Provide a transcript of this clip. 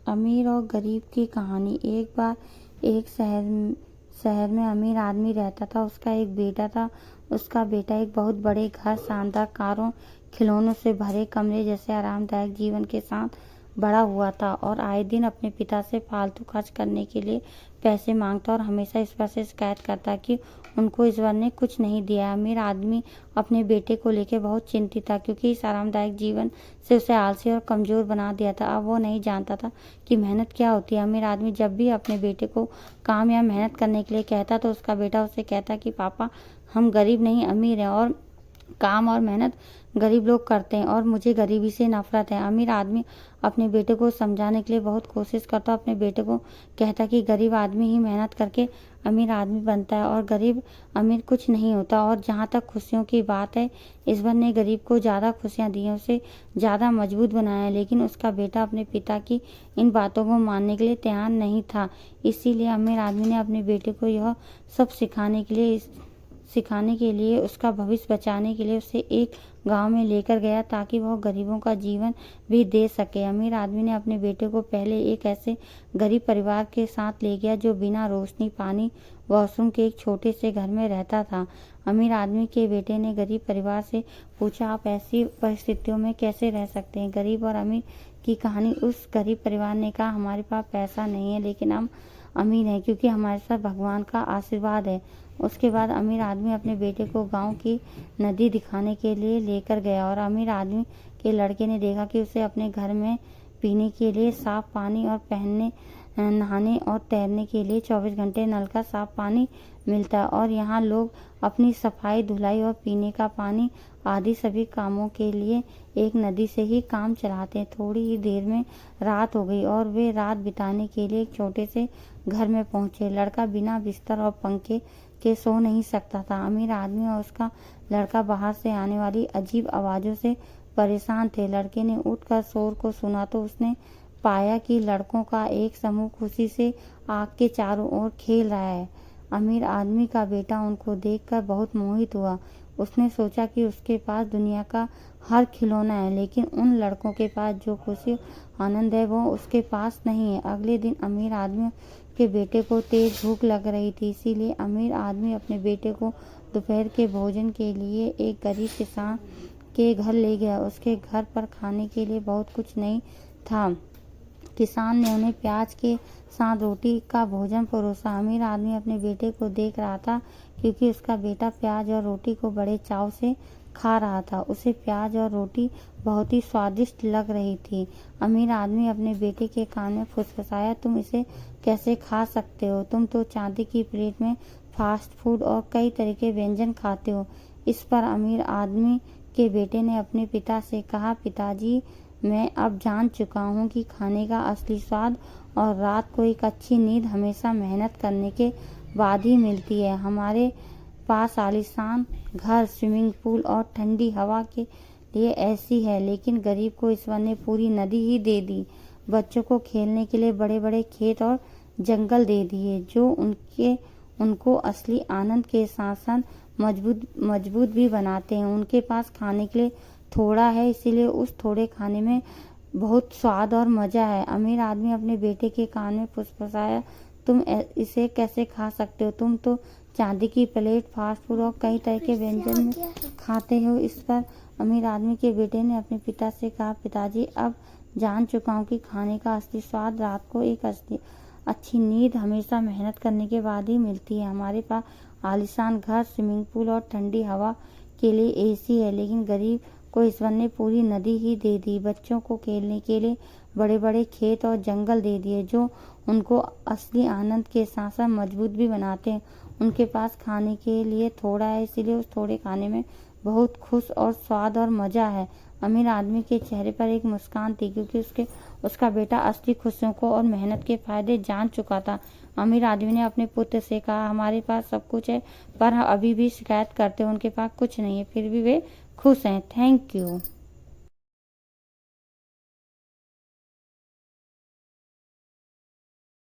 अमीर और गरीब की कहानी। एक बार एक शहर में अमीर आदमी रहता था। उसका एक बेटा था। उसका बेटा एक बहुत बड़े घर, शानदार कारों, खिलौनों से भरे कमरे जैसे आरामदायक जीवन के साथ बड़ा हुआ था और आए दिन अपने पिता से फालतू खर्च करने के लिए पैसे मांगता और हमेशा इस पर से शिकायत करता कि उनको ईश्वर ने कुछ नहीं दिया। अमीर आदमी अपने बेटे को लेकर बहुत चिंतित था, क्योंकि इस आरामदायक जीवन से उसे आलसी और कमजोर बना दिया था। अब वो नहीं जानता था कि मेहनत क्या होती है। अमीर आदमी जब भी अपने बेटे को काम या मेहनत करने के लिए कहता तो उसका बेटा उससे कहता कि पापा, हम गरीब नहीं अमीर हैं, और काम और मेहनत गरीब लोग करते हैं और मुझे गरीबी से नफरत है। अमीर आदमी अपने बेटे को समझाने के लिए बहुत कोशिश करता, अपने बेटे को कहता कि गरीब आदमी ही मेहनत करके अमीर आदमी बनता है और गरीब अमीर कुछ नहीं होता। और जहाँ तक खुशियों की बात है, ईश्वर ने गरीब को ज़्यादा खुशियाँ दी हैं, उसे ज़्यादा मजबूत बनाया है। लेकिन उसका बेटा अपने पिता की इन बातों को मानने के लिए तैयार नहीं था। इसीलिए अमीर आदमी ने अपने बेटे को यह सब सिखाने के लिए उसका भविष्य बचाने के लिए उसे एक गांव में लेकर गया, ताकि वह गरीबों का जीवन भी दे सके। अमीर आदमी ने अपने बेटे को पहले एक ऐसे गरीब परिवार के साथ ले गया जो बिना रोशनी, पानी, वॉशरूम के एक छोटे से घर में रहता था। अमीर आदमी के बेटे ने गरीब परिवार से पूछा, आप ऐसी परिस्थितियों में कैसे रह सकते हैं? गरीब और अमीर की कहानी। उस गरीब परिवार ने कहा, हमारे पास पैसा नहीं है, लेकिन हम अमीर हैं क्योंकि हमारे साथ भगवान का आशीर्वाद है। उसके बाद अमीर आदमी अपने बेटे को गांव की नदी दिखाने के लिए लेकर गया और अमीर आदमी के लड़के ने देखा कि उसे अपने घर में पीने के लिए साफ पानी और नहाने और तैरने के लिए 24 घंटे नल का साफ पानी मिलता है, और यहाँ लोग अपनी सफाई, धुलाई और पीने का पानी आदि सभी कामों के लिए एक नदी से ही काम चलाते हैं। थोड़ी ही देर में रात हो गई और वे रात बिताने के लिए एक छोटे से घर में पहुंचे। लड़का बिना बिस्तर और पंखे के सो नहीं सकता था। अमीर आदमी और उसका लड़का बाहर से आने वाली अजीब आवाज़ों से परेशान थे। लड़के ने उठकर शोर को सुना तो उसने पाया कि लड़कों का एक समूह खुशी से आग के चारों ओर खेल रहा है। अमीर आदमी का बेटा उनको देखकर बहुत मोहित हुआ। उसने सोचा कि उसके पास दुनिया का हर खिलौना है, लेकिन उन लड़कों के पास जो खुशी, आनंद है, वो उसके पास नहीं है। अगले दिन अमीर आदमी के बेटे को तेज भूख लग रही थी, इसीलिए अमीर आदमी अपने बेटे को दोपहर के भोजन के लिए एक गरीब किसान के घर ले गया। उसके घर पर खाने के लिए बहुत कुछ नहीं था। किसान ने उन्हें प्याज के साथ रोटी का भोजन परोसा। अमीर आदमी अपने बेटे को देख रहा था, क्योंकि उसका बेटा प्याज और रोटी को बड़े चाव से खा रहा था। उसे प्याज और रोटी बहुत ही स्वादिष्ट लग रही थी। अमीर आदमी अपने बेटे के कान में फुसफुसाया, तुम इसे कैसे खा सकते हो? तुम तो चांदी की प्लेट में फास्ट फूड और कई तरह के व्यंजन खाते हो। इस पर अमीर आदमी के बेटे ने अपने पिता से कहा, पिताजी, मैं अब जान चुका हूँ कि खाने का असली स्वाद और रात को एक अच्छी नींद हमेशा मेहनत करने के बाद ही मिलती है। हमारे पास आलीशान घर, स्विमिंग पूल और ठंडी हवा के लिए ऐसी है, लेकिन गरीब को ईश्वर ने पूरी नदी ही दे दी। बच्चों को खेलने के लिए बड़े बड़े खेत और जंगल दे दिए, जो उनको असली आनंद के साथ साथ मजबूत भी बनाते हैं। उनके पास खाने के लिए थोड़ा है, इसीलिए उस थोड़े खाने में बहुत स्वाद और मजा है। अमीर आदमी अपने बेटे के कान में फुसफुसाया, तुम इसे कैसे खा सकते हो? तुम तो चांदी की प्लेट, फास्ट फूड और कई तरह के व्यंजन में खाते हो। इस पर अमीर आदमी के बेटे ने अपने पिता से कहा, पिताजी, अब जान चुका हूँ कि खाने का असली स्वाद रात को एक अच्छी नींद हमेशा मेहनत करने के बाद ही मिलती है। हमारे पास आलीशान घर, स्विमिंग पूल और ठंडी हवा के लिए एसी है, लेकिन गरीब को ईश्वर ने पूरी नदी ही दे दी। बच्चों को खेलने के लिए बड़े बड़े खेत और जंगल दे दिए, जो उनको असली आनंद के साथ साथ मजबूत भी बनाते हैं। उनके पास खाने के लिए थोड़ा है, इसीलिए उस थोड़े खाने में बहुत खुश और स्वाद और मजा है। अमीर आदमी के चेहरे पर एक मुस्कान थी, क्योंकि उसका बेटा असली खुशियों को और मेहनत के फायदे जान चुका था। अमीर आदमी ने अपने पुत्र से कहा, हमारे पास सब कुछ है, पर हम अभी भी शिकायत करते हैं उनके पास कुछ नहीं है, फिर भी वे खुश हैं। Thank you.